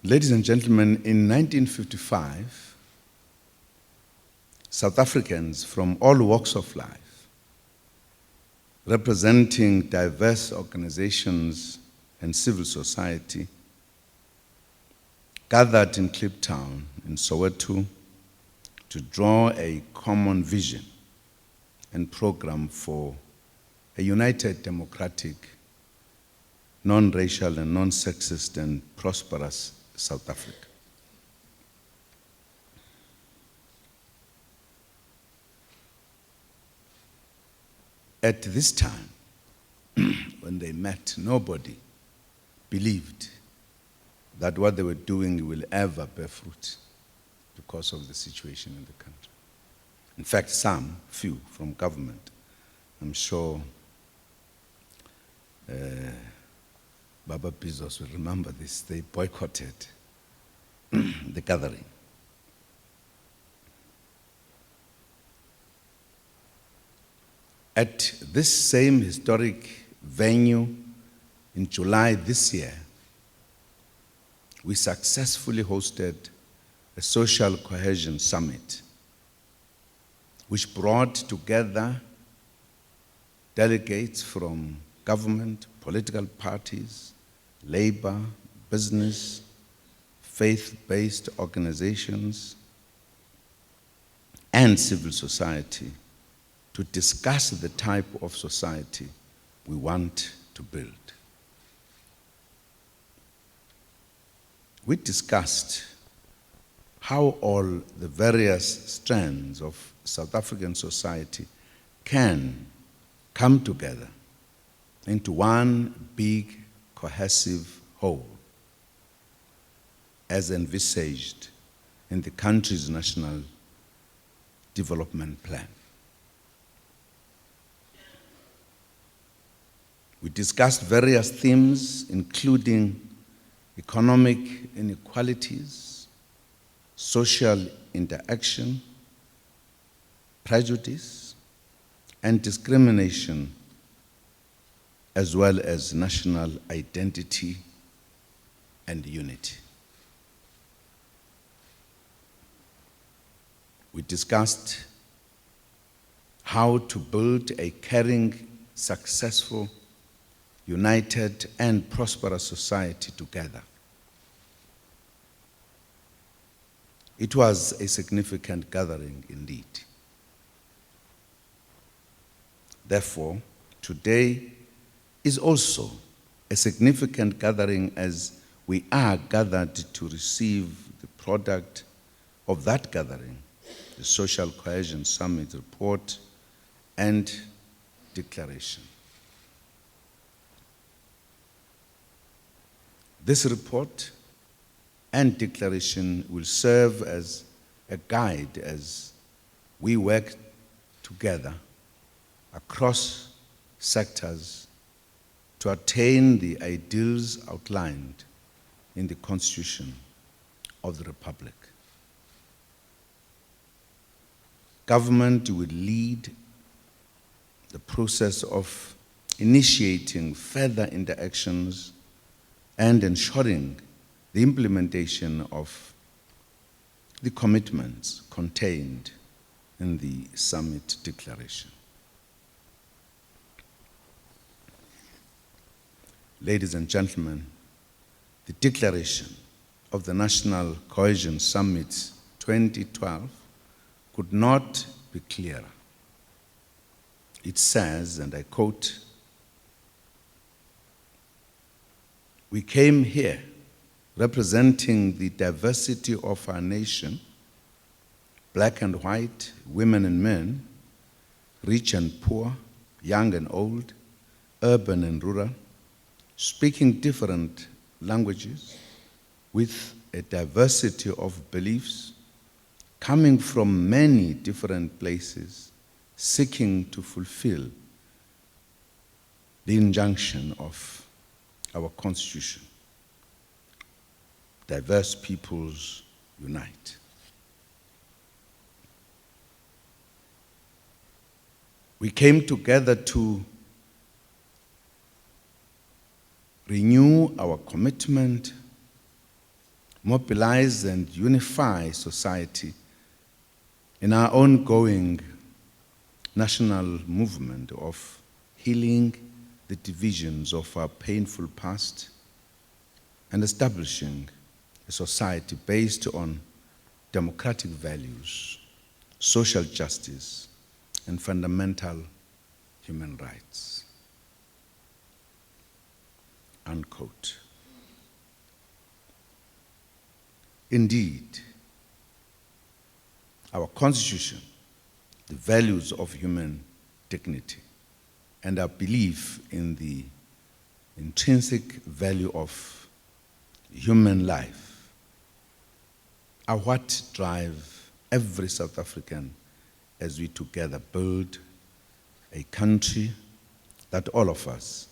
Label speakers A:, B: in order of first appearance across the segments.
A: Ladies and gentlemen, in 1955, South Africans from all walks of life, representing diverse organizations and civil society, gathered in Kliptown in Soweto to draw a common vision and program for a united, democratic, non-racial and non-sexist and prosperous South Africa. At this time, when they met, nobody believed that what they were doing will ever bear fruit because of the situation in the country. In fact, few from government, I'm sure Baba Bezos will remember this, they boycotted the gathering. At this same historic venue in July this year, we successfully hosted a social cohesion summit, which brought together delegates from government, political parties, labor, business, faith-based organizations, and civil society to discuss the type of society we want to build. We discussed how all the various strands of South African society can come together into one big, cohesive whole, as envisaged in the country's national development plan. We discussed various themes, including economic inequalities, social interaction, prejudice, and discrimination, as well as national identity and unity. We discussed how to build a caring, successful, united, and prosperous society together. It was a significant gathering indeed. Therefore, today is also a significant gathering as we are gathered to receive the product of that gathering, the Social Cohesion Summit report and declaration. This report and declaration will serve as a guide as we work together across sectors to attain the ideals outlined in the Constitution of the Republic. Government will lead the process of initiating further interactions and ensuring the implementation of the commitments contained in the summit declaration. Ladies and gentlemen, the declaration of the National Cohesion Summit 2012 could not be clearer. It says, and I quote, "We came here representing the diversity of our nation, black and white, women and men, rich and poor, young and old, urban and rural, speaking different languages, with a diversity of beliefs, coming from many different places, seeking to fulfill the injunction of our Constitution. Diverse peoples unite." We came together to renew our commitment, mobilize and unify society in our ongoing national movement of healing the divisions of our painful past and establishing a society based on democratic values, social justice, and fundamental human rights. Unquote. Indeed, our Constitution, the values of human dignity, and our belief in the intrinsic value of human life are what drive every South African as we together build a country that all of us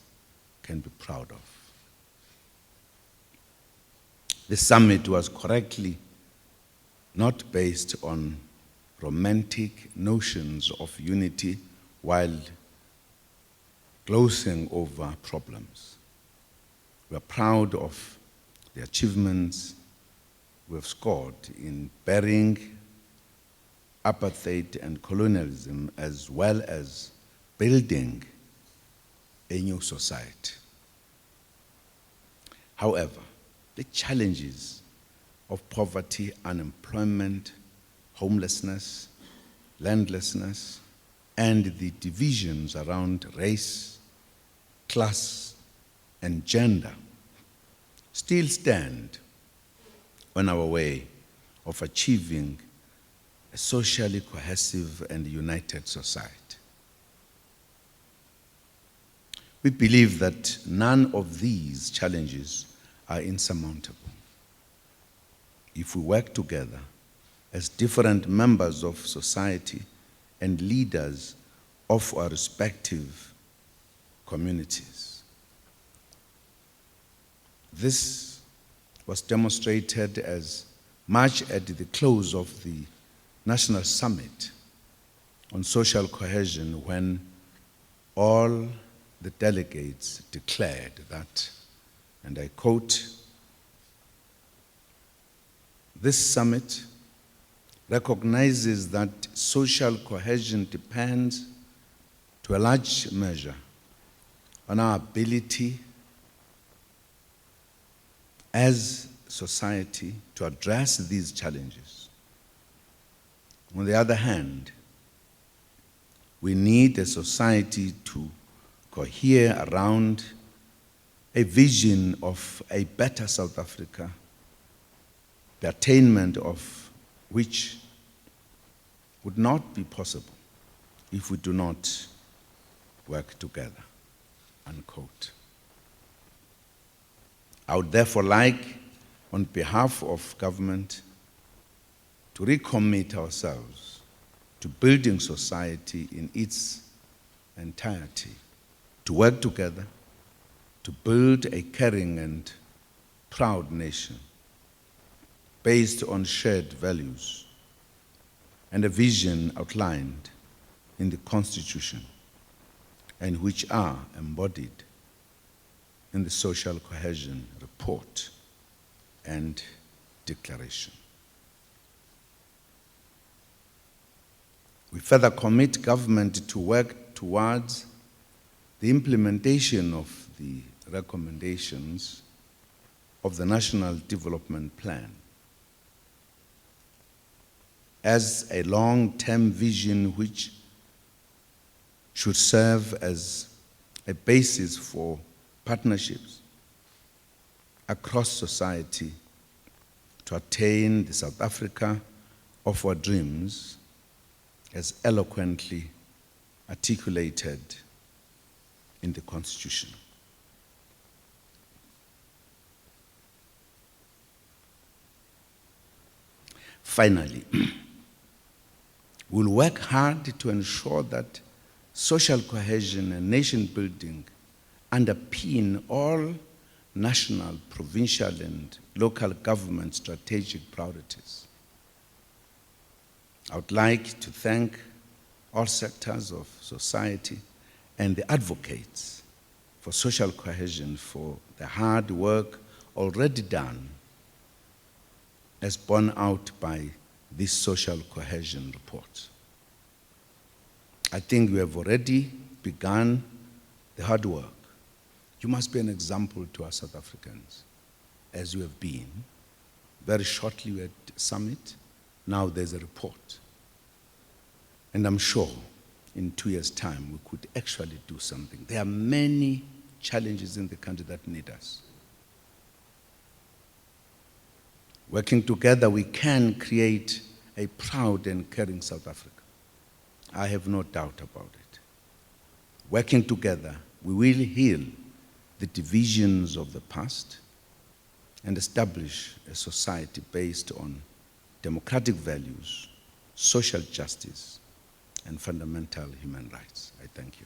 A: can be proud of. The summit was correctly not based on romantic notions of unity while glossing over problems. We are proud of the achievements we have scored in burying apartheid and colonialism, as well as building a new society. However, the challenges of poverty, unemployment, homelessness, landlessness, and the divisions around race, class, and gender still stand on our way of achieving a socially cohesive and united society. We believe that none of these challenges are insurmountable if we work together as different members of society and leaders of our respective communities. This was demonstrated as much at the close of the National Summit on Social Cohesion, when all the delegates declared that, and I quote, "This summit recognizes that social cohesion depends to a large measure on our ability as society to address these challenges. On the other hand, we need a society to cohere around a vision of a better South Africa, the attainment of which would not be possible if we do not work together." Unquote. I would therefore like, on behalf of government, to recommit ourselves to building society in its entirety, to work together, to build a caring and proud nation based on shared values and a vision outlined in the Constitution and which are embodied in the Social Cohesion Report and Declaration. We further commit government to work towards the implementation of the recommendations of the National Development Plan as a long-term vision which should serve as a basis for partnerships across society to attain the South Africa of our dreams, as eloquently articulated in the Constitution. Finally, we'll work hard to ensure that social cohesion and nation building underpin all national, provincial, and local government strategic priorities. I would like to thank all sectors of society and the advocates for social cohesion for the hard work already done as borne out by this social cohesion report. I think we have already begun the hard work. You must be an example to us South Africans, as you have been. Very shortly we had a summit, now there's a report. And I'm sure in 2 years' time we could actually do something. There are many challenges in the country that need us. Working together, we can create a proud and caring South Africa. I have no doubt about it. Working together, we will heal the divisions of the past and establish a society based on democratic values, social justice, and fundamental human rights. I thank you.